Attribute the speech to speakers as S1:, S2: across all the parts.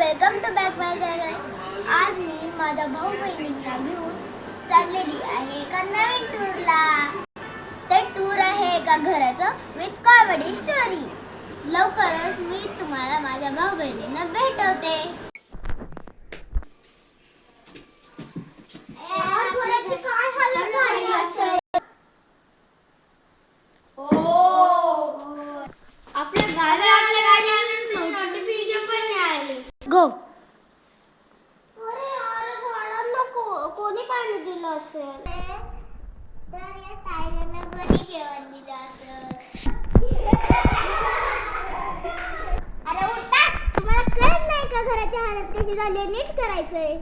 S1: Welcome to back my channel. आज मी माझ्या भाऊ बहिणींना घेऊन चाललेली आहे एका नवीन टूरला. ते टूर आहे एका घराचं विथ कॉमेडी स्टोरी. लवकरच मी तुम्हाला माझ्या भाऊ बहिणींना भेटवते. काय हालत झाली असेल. आपल्या गाडी नोटिफिकेशन पण नाही आली. गो. अरे यार, झाडांना कोणी पाणी दिलं असेल. तर या टायगरला कोणी जेवण दिलं असेल. अरे उठा, तुम्हाला कळत नाही का घराची हालत कशी झाली नीट करायचंय.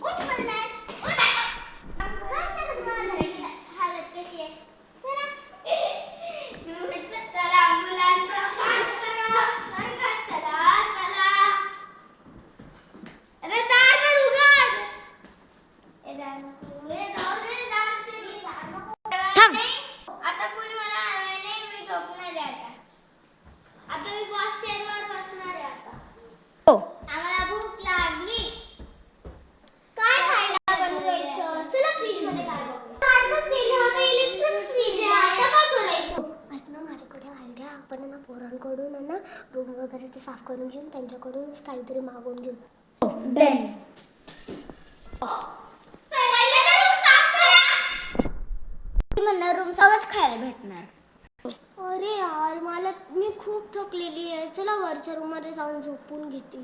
S1: उठ म्हणलंय. हालत कशी आहे. पोरांकडून ना रूम वगैरे ते साफ करून घेऊन त्यांच्याकडूनच काहीतरी मागवून घेऊ. डन. म्हणणार रूम सगळंच खायला भेटणार. अरे यार, मी खूप थकलेली आहे. चला वरच्या रूम मध्ये जाऊन झोपून घेते.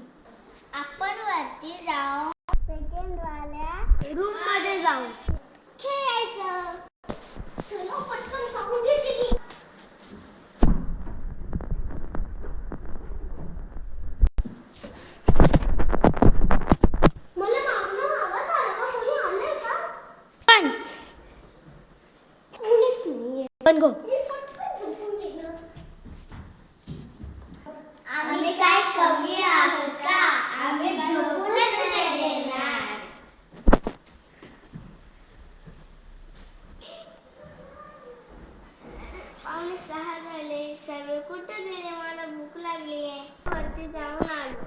S1: आपण वरती जाऊ सेकंड वाल्या रूम मध्ये जाऊ खेळायचं. चला पटकन सांगून घेते मी. गो. आम्ही काय कमी आहोत का? आम्ही झोपूनच नाही देणार. पावणे 6 झाले. सर्व कुठे गेले? मला भूक लागली आहे. वरती जाऊन आलो.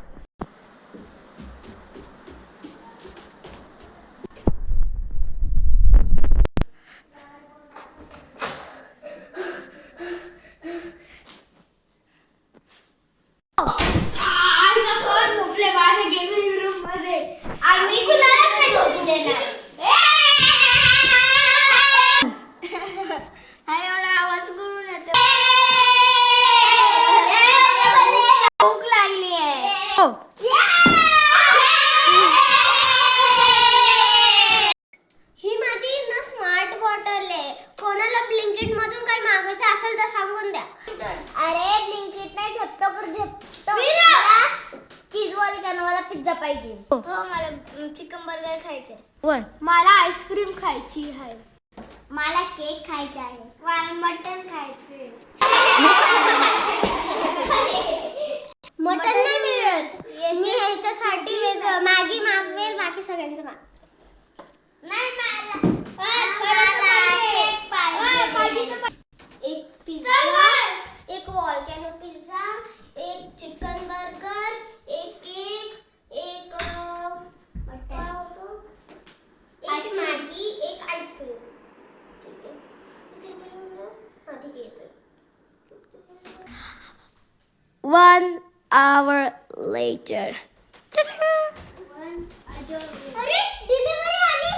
S1: अरे ब्लिंकिट नाही, झेप्टो कर झेप्टो. चीजवाले का मला पिझ्झा पाहिजे. हो, मला चिकन बर्गर खायचंय. मला आईस्क्रीम खायची आहे. मला केक खायचा आहे. मला मटन खायचंय. मटन नाही मिळत. मी ह्याच्यासाठी वेगळं मॅगी मागवेल. बाकी सगळ्यांचं नाही. एक पिझ्झा, एक वॉल्कॅनो पिझ्झा, एक चिकन बर्गर, एक केक, एक मॅगी, एक आईस्क्रीम. ठीक आहे. ठीक आहे. 1 hour later. अरे डिलिव्हरी आली.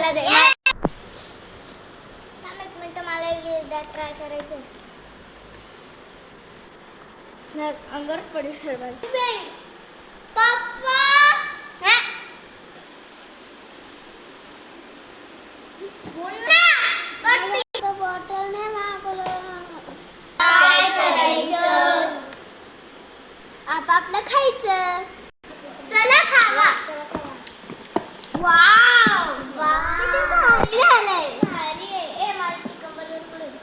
S1: मला दे. थांब एक मिनिट, मला एकदा ट्राय करायचं. अंगावरच पडेल सर्व. पप्पा बॉटल नाही मागवलं. काय करायचं? आपापलं खायचं. चला खावा. वाव किती भारी झालंय. भारी आहे. ए मला चिकन बर्गर पडेल.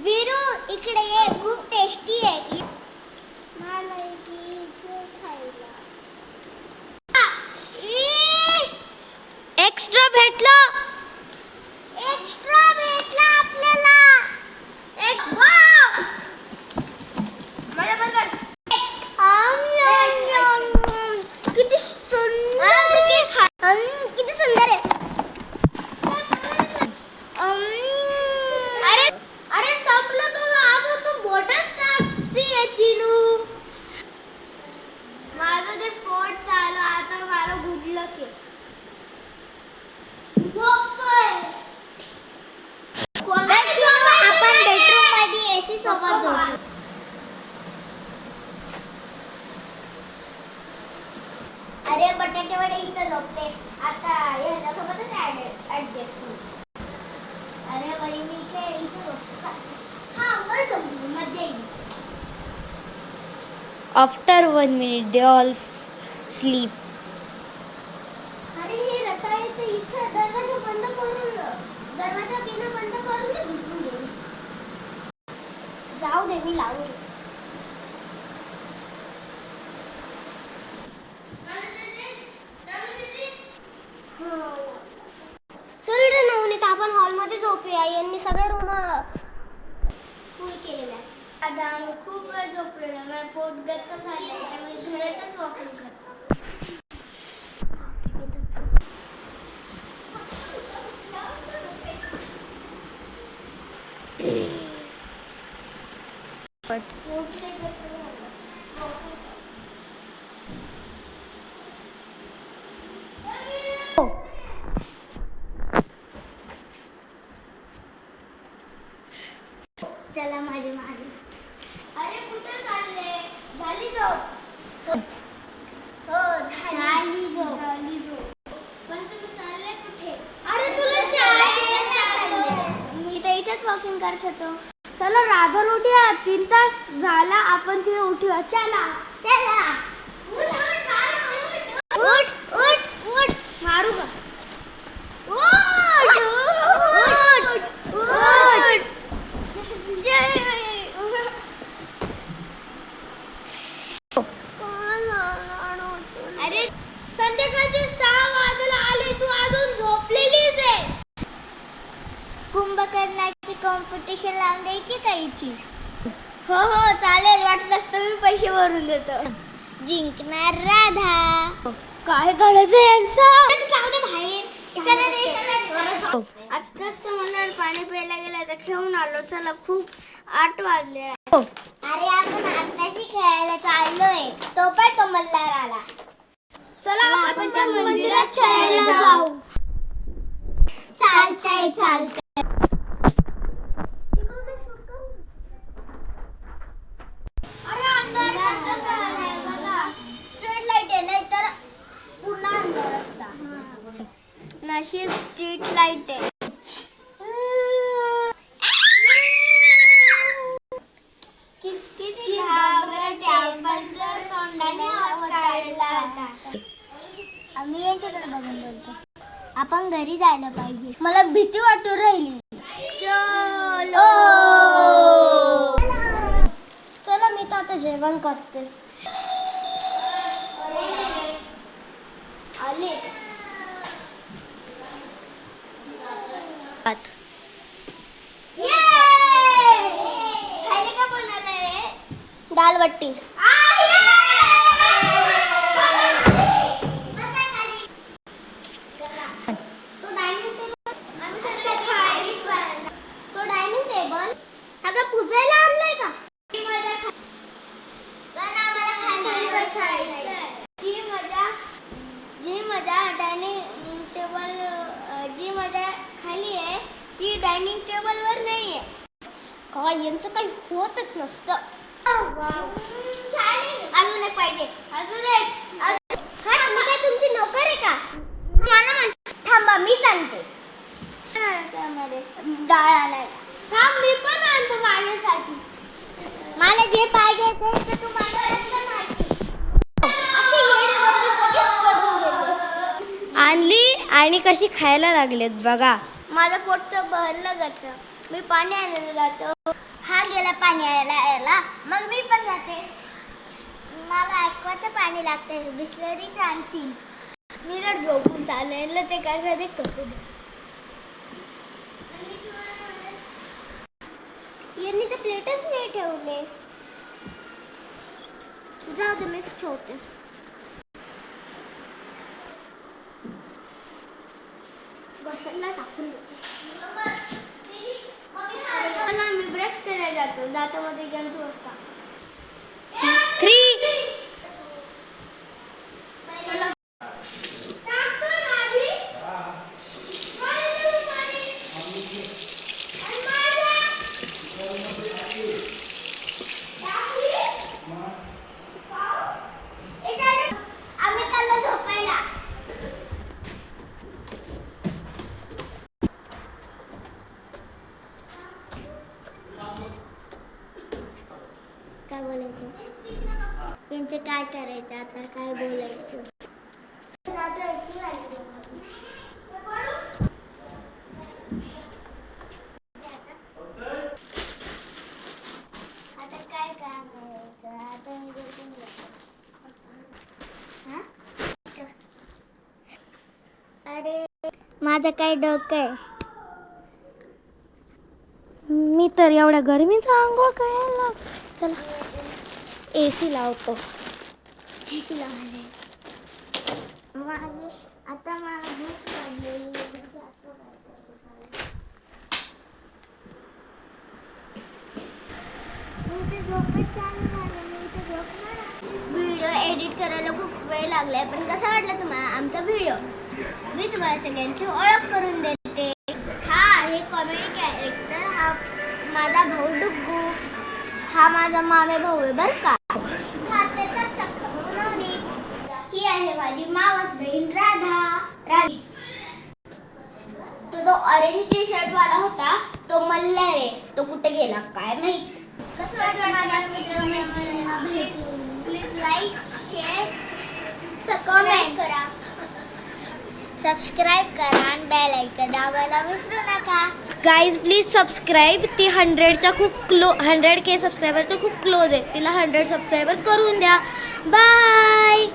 S1: वीरू इकडे ये, खूप टेस्टी आहे. मला खायला एक्स्ट्रा भेटला. आपल्याला वाव. मला बर्गर. किती सुंदर. किती सुंदर आहे. अरे संपलं तुला. अजून तू बोटच चालते चिनू. माझं ते पोट चालू. आता मला गुडलं की झोपतोय. आपण बेडरूम मध्ये एसी सोबत झोपू. अरे बटाटे वडे इथं झोपले. आता ह्याच्यासोबतच ऍडजस्ट करू. अरे बाई मी काय इथं झोपतो का? हा वर झोपली मध्ये.
S2: After 1 minute, they all sleep.
S1: अरे हे रताळ्याचं इथं दरवाजा बंद करून, दरवाजा बिना बंद करून झोपून गेली. जाऊ दे, मी लावू दे. चल रे नवनीत, आपण हॉलमध्ये झोपूया. यांनी सगळे रूम फुल केलेले आहेत. आता आम्ही खूप वेळ झोपलेलो. मला पोट गच्च झालंय, त्यामुळे घरातच वॉकिंग करतो. चला माझे मागे. अरे कुठे चालले? झाली झोप? हो झाली झोप. पण तुम्ही चालले कुठे? अरे तुला शाळेत चालले. मी तर इथेच वॉकिंग करत होतो. चला राधा उठूया. 3 तास झाला आपण तिथे उठूया. चला उठ मारू का? अरे संध्याकाळचे 6 वाजायला आले, तू अजून झोपलेलीच आहे. कुंभकर्णाची कॉम्पिटिशन लावून द्यायची का हिची? हो चालेल. वाटलंच तर मी पैसे भरून देतो. जिंकणार राधा. काय करायचं यांचं? जाऊ दे बाहेर. आत्ताच तर मला पाणी प्यायला गेला तर खेळून आलो. चला खूप 8 वाजले. अरे आपण आत्ताशी खेळायला चाललोय, तो पण तो मल्हार आला. चला आपण त्या मंदिरात खेळायला जाऊ. चालतंय. अरे अंधारात कसं आहे बघा. स्ट्रीट लाईट आहे, नाही तर पुन्हा अंधार असता. नशीब स्ट्रीट लाईट आहे. किती घाबरट आपण तोंडाने आवाज काढला होता. आम्ही यांच्याकडे बघून बोलतो. आपण घरी जायला पाहिजे. मला भीती वाटू राहिली. चला मी तर आता जेवण करते. आले. खायला का बनवलंय? दाल बट्टी. तो डायनिंग टेबल अगं पुजायला आणलाय का? जी मजा बाबा यांचं काही होतच नसतं. अजून एक पाहिजे. अजून एक. मी काय तुमची नोकर आहे का? मला थांबा मीच आणते. डाळ आणायला थांब मी पण आणतो माझ्यासाठी. मला जे पाहिजे ते तुम्हाला नसतं माहिती. अशी येडे बाबा सगळेच पडून गेले.
S2: आणली आणि कशी खायला लागलेत बघा.
S1: माझं पोट तर भरलं गच. मी पाणी आणायला जातो. हा गेला पाणी यायला मग मी पण जाते. मला ॲक्वाचं पाणी लागते. बिस्लरीच आणतील. मी जर झोपून चालेल ते काय ते कसं दे. यांनी तर प्लेटच नाही ठेवले. जाऊ दे मीच ठेवते. बसला टाकून देते. मला मी ब्रश करायला जातो. दातामध्ये जंतू असतात.
S2: 3
S1: आम्ही चाललो झोपायला. काय बोलायचं त्यांचं काय करायचं आता काय बोलायचं. आता काय काम करायचं आता अरे माझं काय डोकं आहे.
S2: मी तर एवढ्या गरमीचा आंघोळ करायला चला AC लावतो.
S1: एसी लावले. आता मला भूक लागलेली. मी इथे झोपत चालू झाले. मी इथे झोपणार. व्हिडिओ एडिट करायला खूप वेळ लागलाय पण कसा वाटला तुम्हाला आमचा व्हिडिओ. मी तुम्हाला सगळ्यांची ओळख करून देते. हा आहे कॉमेडी कॅरेक्टर. हा माझा भाऊ डुग्गू. हा माझा मामे भाऊ आहे बरं का. हा त्याचा सख्खा भाऊ नवनीत. ही आहे माझी मावस बहीण राधा. तो जो ऑरेंज टी शर्ट वाला होता तो मल्हार आहे. तो कुठे गेला काय माहित. कसं वाटलं माझ्या मित्र-मैत्रिणींना भेटून. प्लीज लाईक शेअर कमेंट करा. सबस्क्राईब करा आणि बेल आयकॉन दाबायला विसरू नका.
S2: Guys please subscribe. ती 100K सबस्क्रायबरच्या खूप क्लोज आहे. तिला 100 सबस्क्रायबर करून द्या. बाय.